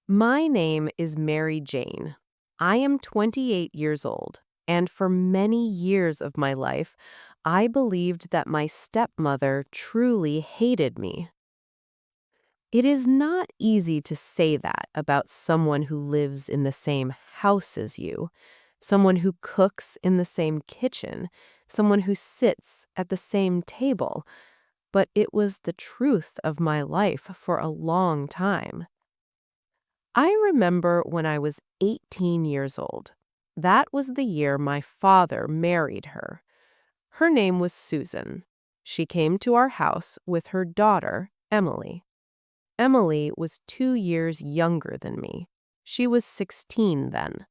My name is Maryjane. I am 28 years old, and for many years of my life, I believed that my stepmother truly hated me. It is not easy to say that about someone who lives in the same house as you, someone who cooks in the same kitchen, someone who sits at the same table, but it was the truth of my life for a long time. I remember when I was 18 years old. That was the year my father married her. Her name was Susan. She came to our house with her daughter, Emily. Emily was 2 years younger than me. She was 16 then.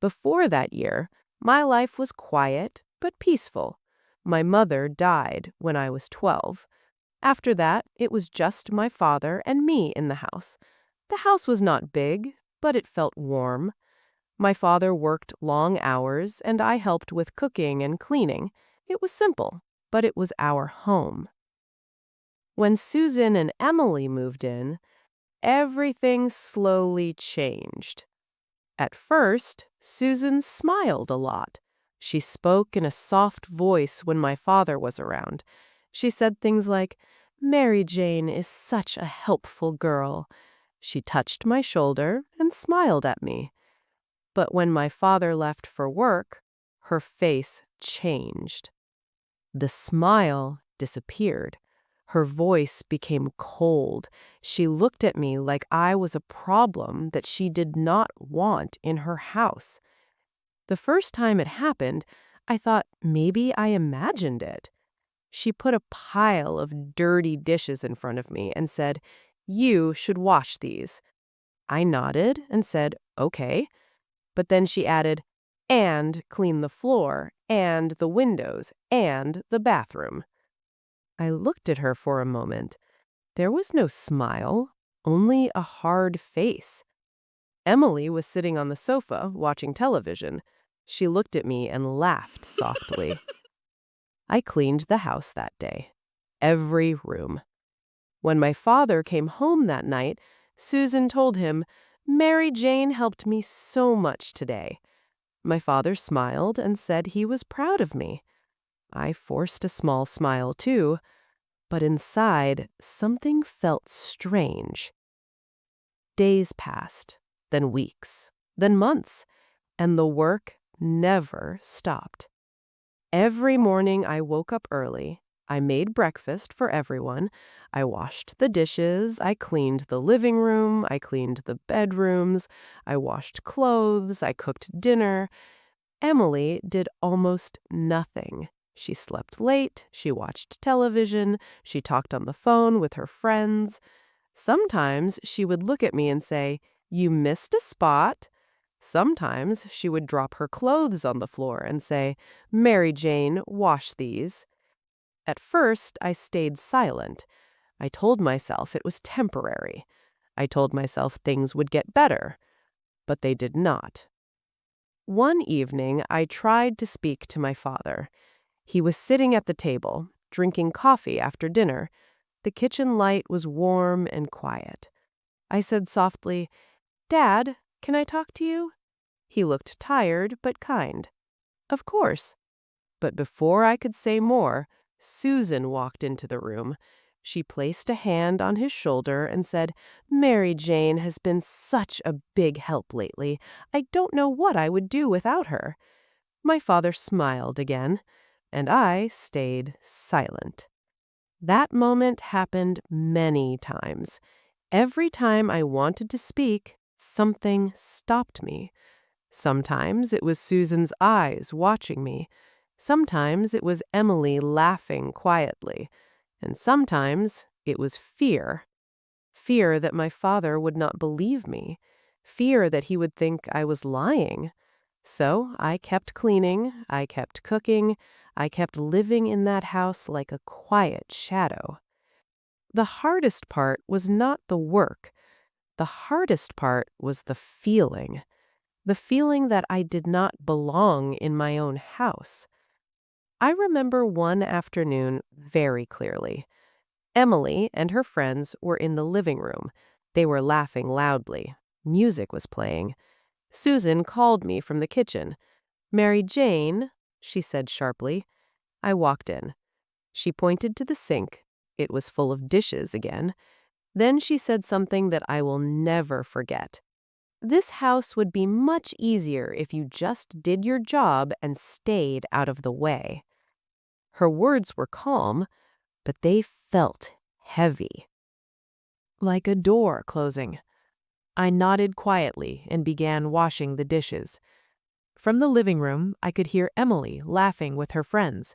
Before that year, my life was quiet but peaceful. My mother died when I was 12. After that, it was just my father and me in the house. The house was not big, but it felt warm. My father worked long hours, and I helped with cooking and cleaning. It was simple, but it was our home. When Susan and Emily moved in, everything slowly changed. At first, Susan smiled a lot. She spoke in a soft voice when my father was around. She said things like, "Mary Jane is such a helpful girl." She touched my shoulder and smiled at me. But when my father left for work, her face changed. The smile disappeared. Her voice became cold. She looked at me like I was a problem that she did not want in her house. The first time it happened, I thought maybe I imagined it. She put a pile of dirty dishes in front of me and said, "You should wash these." I nodded and said, "Okay." But then she added, "And clean the floor, and the windows, and the bathroom." I looked at her for a moment. There was no smile, only a hard face. Emily was sitting on the sofa watching television. She looked at me and laughed softly. I cleaned the house that day. Every room. When my father came home that night, Susan told him, "Mary Jane helped me so much today." My father smiled and said he was proud of me. I forced a small smile too, but inside, something felt strange. Days passed, then weeks, then months, and the work never stopped. Every morning I woke up early. I made breakfast for everyone. I washed the dishes. I cleaned the living room. I cleaned the bedrooms. I washed clothes. I cooked dinner. Emily did almost nothing. She slept late. She watched television. She talked on the phone with her friends. Sometimes she would look at me and say, "You missed a spot." Sometimes she would drop her clothes on the floor and say, "Mary Jane, wash these." At first, I stayed silent. I told myself it was temporary. I told myself things would get better, but they did not. One evening, I tried to speak to my father. He was sitting at the table, drinking coffee after dinner. The kitchen light was warm and quiet. I said softly, "Dad, can I talk to you?" He looked tired but kind. "Of course." But before I could say more, Susan walked into the room. She placed a hand on his shoulder and said, "Mary Jane has been such a big help lately. I don't know what I would do without her." My father smiled again, and I stayed silent. That moment happened many times. Every time I wanted to speak, something stopped me. Sometimes it was Susan's eyes watching me. Sometimes it was Emily laughing quietly. And sometimes it was fear. Fear that my father would not believe me. Fear that he would think I was lying. So I kept cleaning, I kept cooking, I kept living in that house like a quiet shadow. The hardest part was not the work. The hardest part was the feeling. The feeling that I did not belong in my own house. I remember one afternoon very clearly. Emily and her friends were in the living room. They were laughing loudly. Music was playing. Susan called me from the kitchen. "Maryjane," she said sharply. I walked in. She pointed to the sink. It was full of dishes again. Then she said something that I will never forget. "This house would be much easier if you just did your job and stayed out of the way." Her words were calm, but they felt heavy. Like a door closing. I nodded quietly and began washing the dishes. From the living room, I could hear Emily laughing with her friends.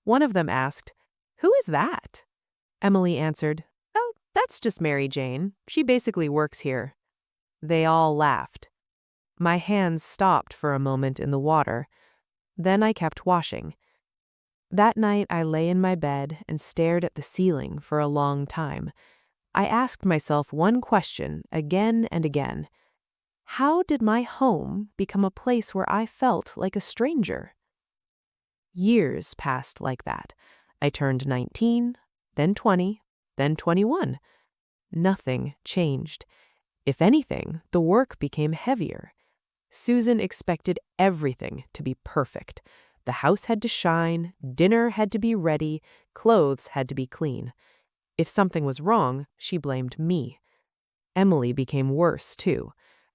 One of them asked, "Who is that?" Emily answered, "Oh, that's just Maryjane. She basically works here." They all laughed. My hands stopped for a moment in the water. Then I kept washing. That night, I lay in my bed and stared at the ceiling for a long time. I asked myself one question again and again. How did my home become a place where I felt like a stranger? Years passed like that. I turned 19, then 20, then 21. Nothing changed. If anything, the work became heavier. Susan expected everything to be perfect. The house had to shine, dinner had to be ready, clothes had to be clean. If something was wrong, she blamed me. Emily became worse, too.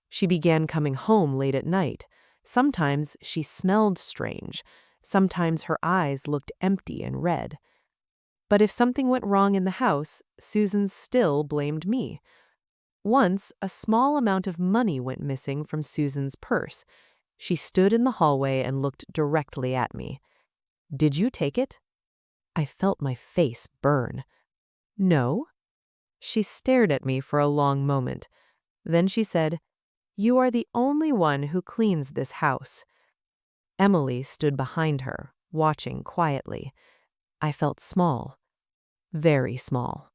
She began coming home late at night. Sometimes she smelled strange. Sometimes her eyes looked empty and red. But if something went wrong in the house, Susan still blamed me. Once, a small amount of money went missing from Susan's purse. She stood in the hallway and looked directly at me. "Did you take it?" I felt my face burn. "No." She stared at me for a long moment. Then she said, "You are the only one who cleans this house." Emily stood behind her, watching quietly. I felt small, very small.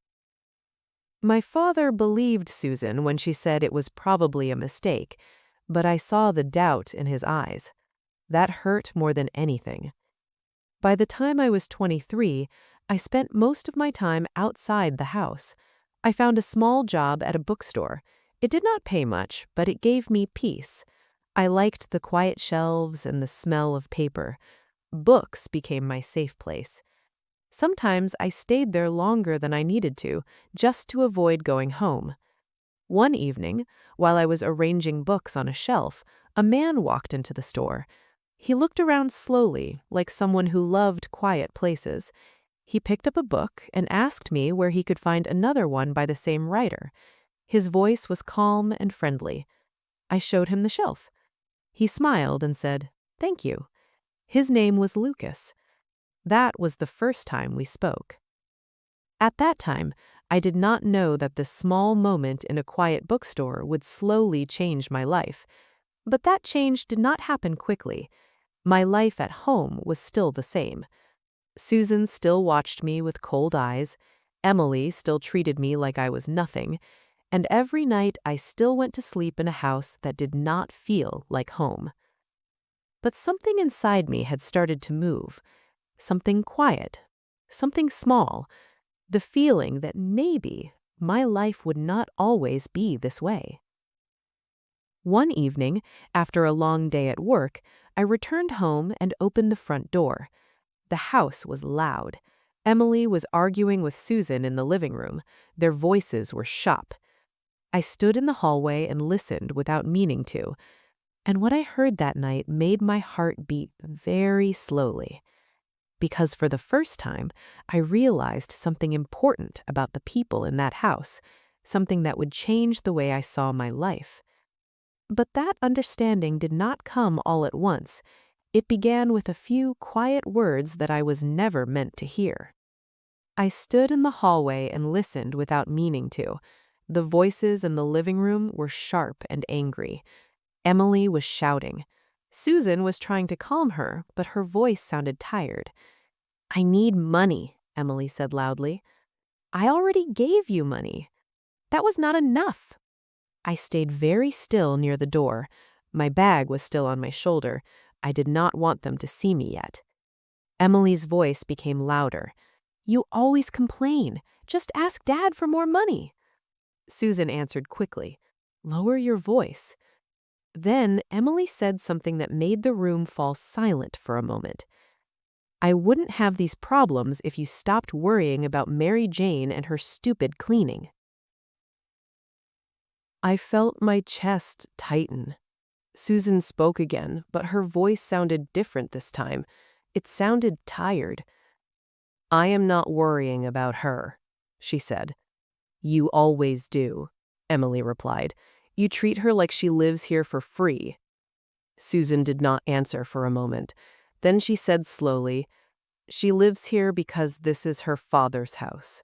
My father believed Susan when she said it was probably a mistake, but I saw the doubt in his eyes. That hurt more than anything. By the time I was 23, I spent most of my time outside the house. I found a small job at a bookstore. It did not pay much, but it gave me peace. I liked the quiet shelves and the smell of paper. Books became my safe place. Sometimes I stayed there longer than I needed to, just to avoid going home. One evening, while I was arranging books on a shelf, a man walked into the store. He looked around slowly, like someone who loved quiet places. He picked up a book and asked me where he could find another one by the same writer. His voice was calm and friendly. I showed him the shelf. He smiled and said, "Thank you." His name was Lucas. That was the first time we spoke. At that time, I did not know that this small moment in a quiet bookstore would slowly change my life. But that change did not happen quickly. My life at home was still the same. Susan still watched me with cold eyes. Emily still treated me like I was nothing. And every night I still went to sleep in a house that did not feel like home. But something inside me had started to move. Something quiet, something small, the feeling that maybe my life would not always be this way. One evening, after a long day at work, I returned home and opened the front door. The house was loud. Emily was arguing with Susan in the living room. Their voices were sharp. I stood in the hallway and listened without meaning to, and what I heard that night made my heart beat very slowly. Because for the first time, I realized something important about the people in that house, something that would change the way I saw my life. But that understanding did not come all at once. It began with a few quiet words that I was never meant to hear. I stood in the hallway and listened without meaning to. The voices in the living room were sharp and angry. Emily was shouting. Susan was trying to calm her, but her voice sounded tired. "I need money," Emily said loudly. "I already gave you money." "That was not enough." I stayed very still near the door. My bag was still on my shoulder. I did not want them to see me yet. Emily's voice became louder. "You always complain. Just ask Dad for more money." Susan answered quickly. "Lower your voice." Then Emily said something that made the room fall silent for a moment. "I wouldn't have these problems if you stopped worrying about Maryjane and her stupid cleaning." I felt my chest tighten. Susan spoke again, but her voice sounded different this time. It sounded tired. "I am not worrying about her," she said. "You always do," Emily replied. "You treat her like she lives here for free." Susan did not answer for a moment. Then she said slowly, "She lives here because this is her father's house."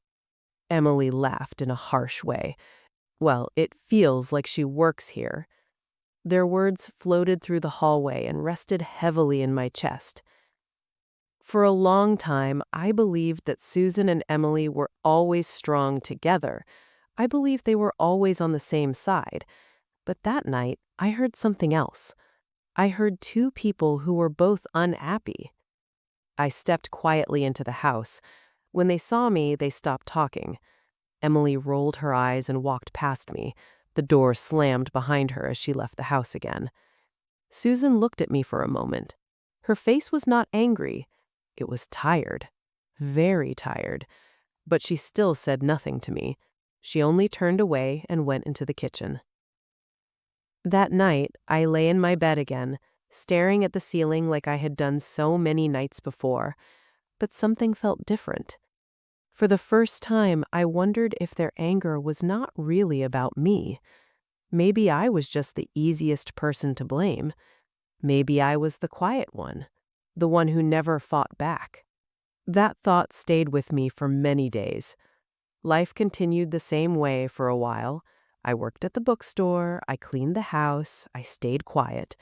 Emily laughed in a harsh way. "Well, it feels like she works here." Their words floated through the hallway and rested heavily in my chest. For a long time, I believed that Susan and Emily were always strong together. I believed they were always on the same side. But that night, I heard something else. I heard two people who were both unhappy. I stepped quietly into the house. When they saw me, they stopped talking. Emily rolled her eyes and walked past me. The door slammed behind her as she left the house again. Susan looked at me for a moment. Her face was not angry. It was tired. Very tired. But she still said nothing to me. She only turned away and went into the kitchen. That night, I lay in my bed again, staring at the ceiling like I had done so many nights before. But something felt different. For the first time, I wondered if their anger was not really about me. Maybe I was just the easiest person to blame. Maybe I was the quiet one, the one who never fought back. That thought stayed with me for many days. Life continued the same way for a while. I worked at the bookstore, I cleaned the house, I stayed quiet.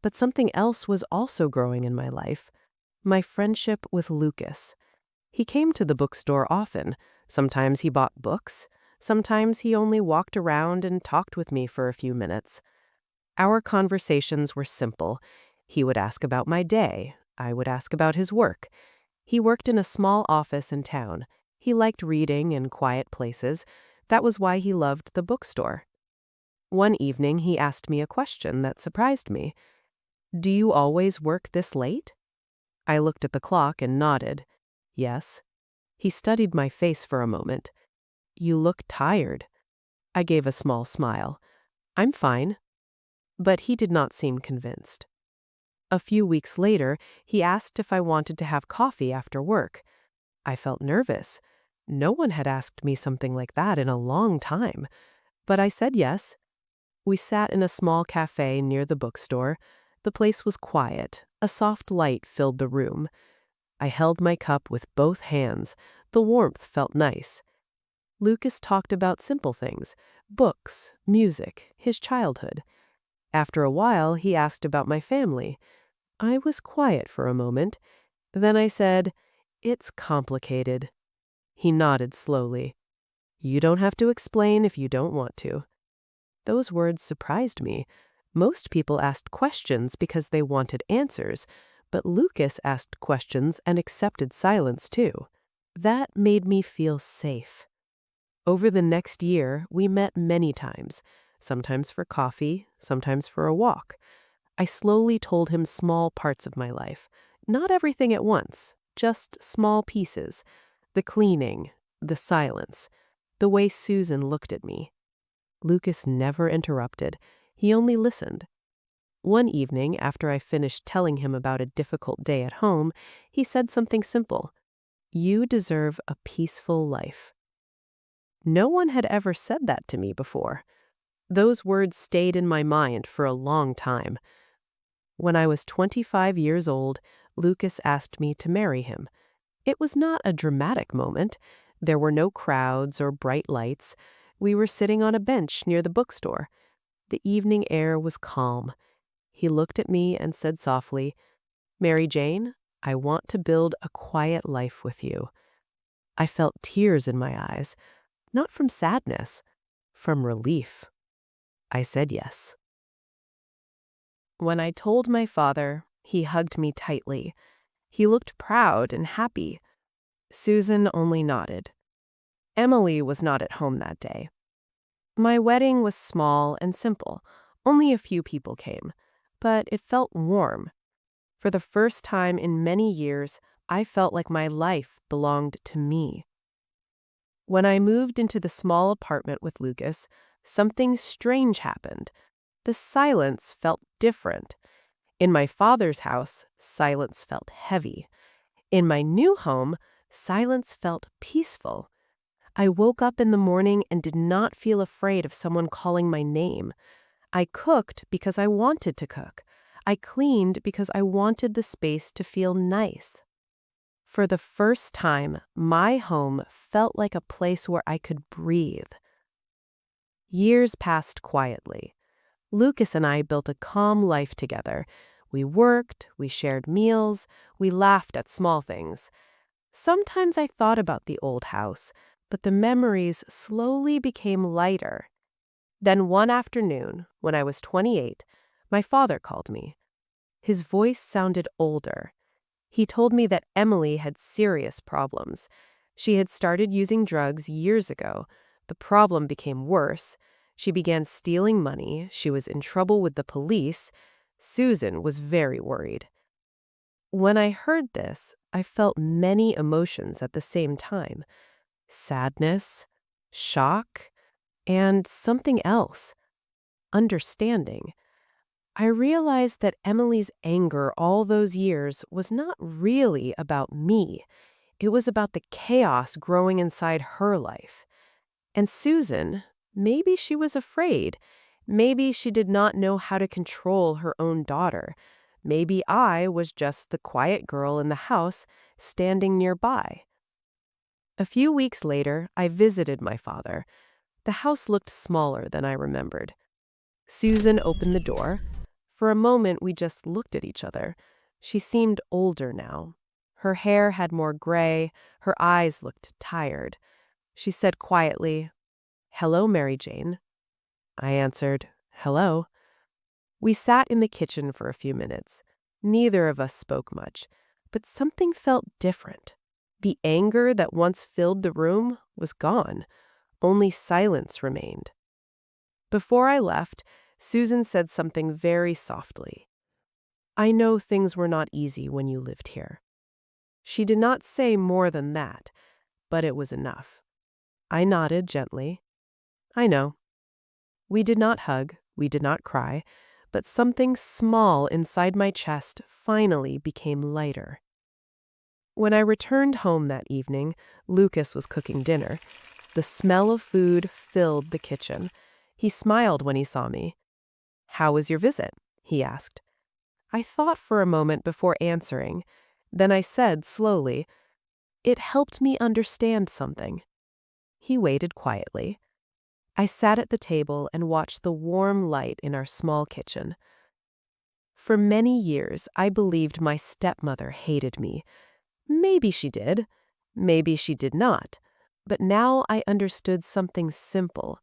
But something else was also growing in my life. My friendship with Lucas. He came to the bookstore often. Sometimes he bought books. Sometimes he only walked around and talked with me for a few minutes. Our conversations were simple. He would ask about my day. I would ask about his work. He worked in a small office in town. He liked reading in quiet places. That was why he loved the bookstore. One evening, he asked me a question that surprised me. "Do you always work this late?" I looked at the clock and nodded. "Yes." He studied my face for a moment. "You look tired." I gave a small smile. "I'm fine." But he did not seem convinced. A few weeks later, he asked if I wanted to have coffee after work. I felt nervous. No one had asked me something like that in a long time. But I said yes. We sat in a small cafe near the bookstore. The place was quiet. A soft light filled the room. I held my cup with both hands. The warmth felt nice. Lucas talked about simple things, books, music, his childhood. After a while, he asked about my family. I was quiet for a moment. Then I said, "It's complicated." He nodded slowly. "You don't have to explain if you don't want to." Those words surprised me. Most people asked questions because they wanted answers, but Lucas asked questions and accepted silence too. That made me feel safe. Over the next year, we met many times, sometimes for coffee, sometimes for a walk. I slowly told him small parts of my life, not everything at once, just small pieces. The cleaning, the silence, the way Susan looked at me. Lucas never interrupted. He only listened. One evening, after I finished telling him about a difficult day at home, he said something simple. "You deserve a peaceful life." No one had ever said that to me before. Those words stayed in my mind for a long time. When I was 25 years old, Lucas asked me to marry him. It was not a dramatic moment. There were no crowds or bright lights. We were sitting on a bench near the bookstore. The evening air was calm. He looked at me and said softly, "Maryjane, I want to build a quiet life with you." I felt tears in my eyes, not from sadness, from relief. I said yes. When I told my father, he hugged me tightly. He looked proud and happy. Susan only nodded. Emily was not at home that day. My wedding was small and simple. Only a few people came, but it felt warm. For the first time in many years, I felt like my life belonged to me. When I moved into the small apartment with Lucas, something strange happened. The silence felt different. In my father's house, silence felt heavy. In my new home, silence felt peaceful. I woke up in the morning and did not feel afraid of someone calling my name. I cooked because I wanted to cook. I cleaned because I wanted the space to feel nice. For the first time, my home felt like a place where I could breathe. Years passed quietly. Lucas and I built a calm life together. We worked, we shared meals, we laughed at small things. Sometimes I thought about the old house, but the memories slowly became lighter. Then one afternoon, when I was 28, my father called me. His voice sounded older. He told me that Emily had serious problems. She had started using drugs years ago. The problem became worse. She began stealing money. She was in trouble with the police. Susan was very worried. When I heard this, I felt many emotions at the same time: sadness, shock, and something else: understanding. I realized that Emily's anger all those years was not really about me. It was about the chaos growing inside her life. And Susan, maybe she was afraid. Maybe she did not know how to control her own daughter. Maybe I was just the quiet girl in the house, standing nearby. A few weeks later, I visited my father. The house looked smaller than I remembered. Susan opened the door. For a moment, we just looked at each other. She seemed older now. Her hair had more gray. Her eyes looked tired. She said quietly, "Hello, Maryjane." I answered, "Hello." We sat in the kitchen for a few minutes. Neither of us spoke much, but something felt different. The anger that once filled the room was gone. Only silence remained. Before I left, Susan said something very softly. "I know things were not easy when you lived here." She did not say more than that, but it was enough. I nodded gently. "I know." We did not hug, we did not cry, but something small inside my chest finally became lighter. When I returned home that evening, Lucas was cooking dinner. The smell of food filled the kitchen. He smiled when he saw me. "How was your visit?" he asked. I thought for a moment before answering. Then I said slowly, "It helped me understand something." He waited quietly. I sat at the table and watched the warm light in our small kitchen. For many years, I believed my stepmother hated me. Maybe she did. Maybe she did not. But now I understood something simple.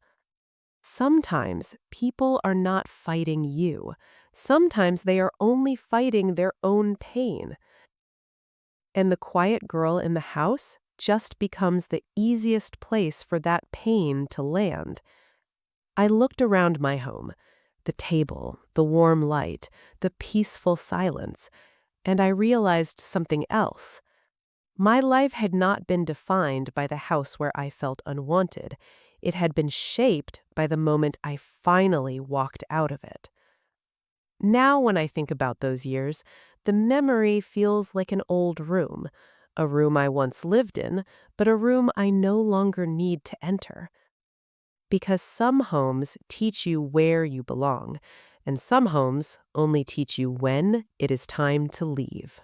Sometimes people are not fighting you. Sometimes they are only fighting their own pain. And the quiet girl in the house just becomes the easiest place for that pain to land. I looked around my home, the table, the warm light, the peaceful silence, and I realized something else. My life had not been defined by the house where I felt unwanted. It had been shaped by the moment I finally walked out of it. Now, when I think about those years, the memory feels like an old room, a room I once lived in, but a room I no longer need to enter. Because some homes teach you where you belong, and some homes only teach you when it is time to leave.